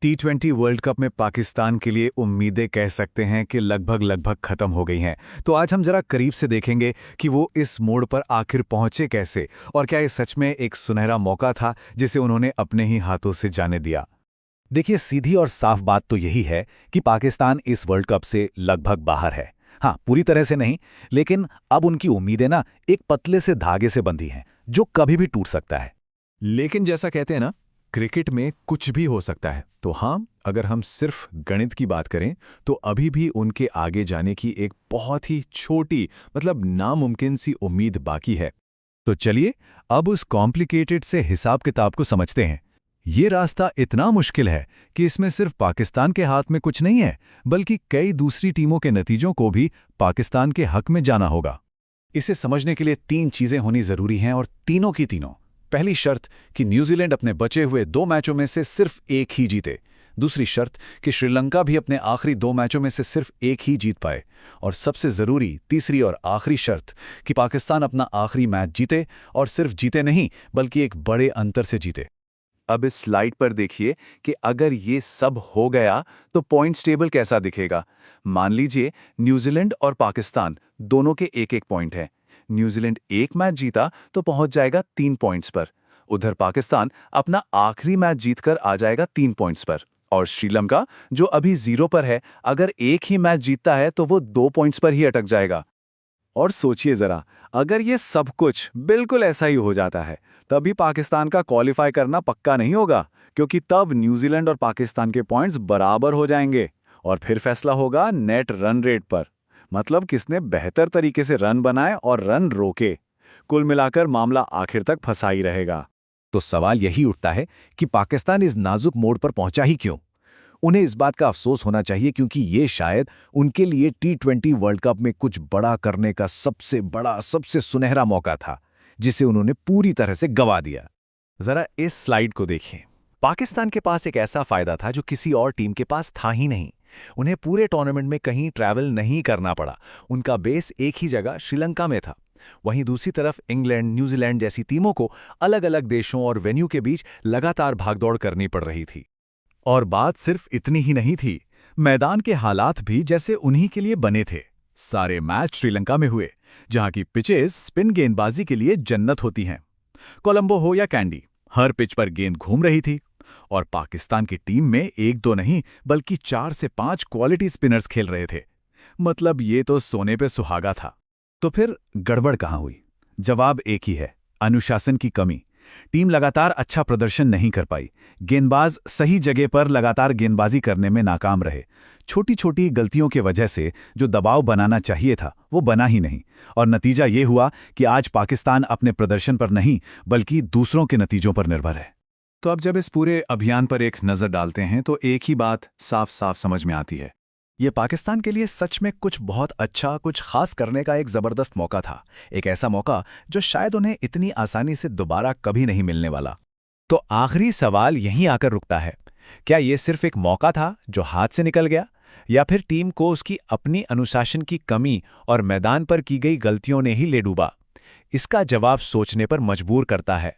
T20 world cup में पाकिस्तान के लिए उम्मीदें कह सकते हैं कि लगभग खत्म हो गई हैं। तो आज हम जरा करीब से देखेंगे कि वो इस मोड़ पर आखिर पहुंचे कैसे और क्या ये सच में एक सुनहरा मौका था जिसे उन्होंने अपने ही हाथों से जाने दिया। देखिए, सीधी और साफ बात तो यही है कि पाकिस्तान इस वर्ल्ड कप से लगभग बाहर है। हाँ, पूरी तरह से नहीं, लेकिन अब उनकी उम्मीदें ना एक पतले से धागे से बंधी हैं जो कभी भी टूट सकता है। लेकिन जैसा कहते हैं ना, क्रिकेट में कुछ भी हो सकता है। तो हाँ, अगर हम सिर्फ गणित की बात करें तो अभी भी उनके आगे जाने की एक बहुत ही छोटी, मतलब नामुमकिन सी उम्मीद बाकी है। तो चलिए अब उस कॉम्प्लिकेटेड से हिसाब किताब को समझते हैं। ये रास्ता इतना मुश्किल है कि इसमें सिर्फ पाकिस्तान के हाथ में कुछ नहीं है, बल्कि कई दूसरी टीमों के नतीजों को भी पाकिस्तान के हक में जाना होगा। इसे समझने के लिए तीन चीजें होनी जरूरी हैं और तीनों की तीनों। पहली शर्त कि न्यूजीलैंड अपने बचे हुए 2 मैचों में से सिर्फ एक ही जीते। दूसरी शर्त कि श्रीलंका भी अपने आखिरी 2 मैचों में से सिर्फ एक ही जीत पाए। और सबसे जरूरी तीसरी और आखिरी शर्त कि पाकिस्तान अपना आखिरी मैच जीते, और सिर्फ जीते नहीं बल्कि एक बड़े अंतर से जीते। अब इस स्लाइड पर देखिए कि अगर ये सब हो गया तो पॉइंट्स टेबल कैसा दिखेगा। मान लीजिए न्यूजीलैंड और पाकिस्तान दोनों के एक एक पॉइंट हैं। न्यूजीलैंड एक मैच जीता तो पहुंच जाएगा 3 पॉइंट्स पर। उधर पाकिस्तान अपना आखिरी मैच जीतकर आ जाएगा 3 पॉइंट्स पर। और श्रीलंका, जो अभी 0 पर है, अगर एक ही मैच जीतता है तो वो 2 पॉइंट्स पर ही अटक जाएगा। और सोचिए जरा, अगर ये सब कुछ बिल्कुल ऐसा ही हो जाता है, तभी पाकिस्तान का क्वालिफाई करना पक्का नहीं होगा, क्योंकि तब न्यूजीलैंड और पाकिस्तान के पॉइंट्स बराबर हो जाएंगे और फिर फैसला होगा नेट रन रेट पर, मतलब किसने बेहतर तरीके से रन बनाए और रन रोके। कुल मिलाकर मामला आखिर तक फंसा ही रहेगा। तो सवाल यही उठता है कि पाकिस्तान इस नाजुक मोड़ पर पहुंचा ही क्यों। उन्हें इस बात का अफसोस होना चाहिए, क्योंकि ये शायद उनके लिए T20 वर्ल्ड कप में कुछ बड़ा करने का सबसे बड़ा, सबसे सुनहरा मौका था, जिसे उन्होंने पूरी तरह से गंवा दिया। जरा इस स्लाइड को देखें। पाकिस्तान के पास एक ऐसा फायदा था जो किसी और टीम के पास था ही नहीं। उन्हें पूरे टूर्नामेंट में कहीं ट्रैवल नहीं करना पड़ा। उनका बेस एक ही जगह श्रीलंका में था। वहीं दूसरी तरफ इंग्लैंड, न्यूजीलैंड जैसी टीमों को अलग अलग देशों और वेन्यू के बीच लगातार भागदौड़ करनी पड़ रही थी। और बात सिर्फ इतनी ही नहीं थी, मैदान के हालात भी जैसे उन्हीं के लिए बने थे। सारे मैच श्रीलंका में हुए, जहां की पिचेस स्पिन गेंदबाजी के लिए जन्नत होती हैं। कोलंबो हो या कैंडी, हर पिच पर गेंद घूम रही थी। और पाकिस्तान की टीम में 1-2 नहीं बल्कि 4 से 5 क्वालिटी स्पिनर्स खेल रहे थे। मतलब ये तो सोने पे सुहागा था। तो फिर गड़बड़ कहाँ हुई? जवाब एक ही है, अनुशासन की कमी। टीम लगातार अच्छा प्रदर्शन नहीं कर पाई। गेंदबाज सही जगह पर लगातार गेंदबाजी करने में नाकाम रहे। छोटी छोटी गलतियों की वजह से जो दबाव बनाना चाहिए था वो बना ही नहीं, और नतीजा ये हुआ कि आज पाकिस्तान अपने प्रदर्शन पर नहीं बल्कि दूसरों के नतीजों पर निर्भर है। तो अब जब इस पूरे अभियान पर एक नज़र डालते हैं तो एक ही बात साफ साफ समझ में आती है। ये पाकिस्तान के लिए सच में कुछ बहुत अच्छा, कुछ खास करने का एक ज़बरदस्त मौका था। एक ऐसा मौका जो शायद उन्हें इतनी आसानी से दोबारा कभी नहीं मिलने वाला। तो आखिरी सवाल यहीं आकर रुकता है, क्या ये सिर्फ एक मौका था जो हाथ से निकल गया, या फिर टीम को उसकी अपनी अनुशासन की कमी और मैदान पर की गई गलतियों ने ही ले डूबा? इसका जवाब सोचने पर मजबूर करता है।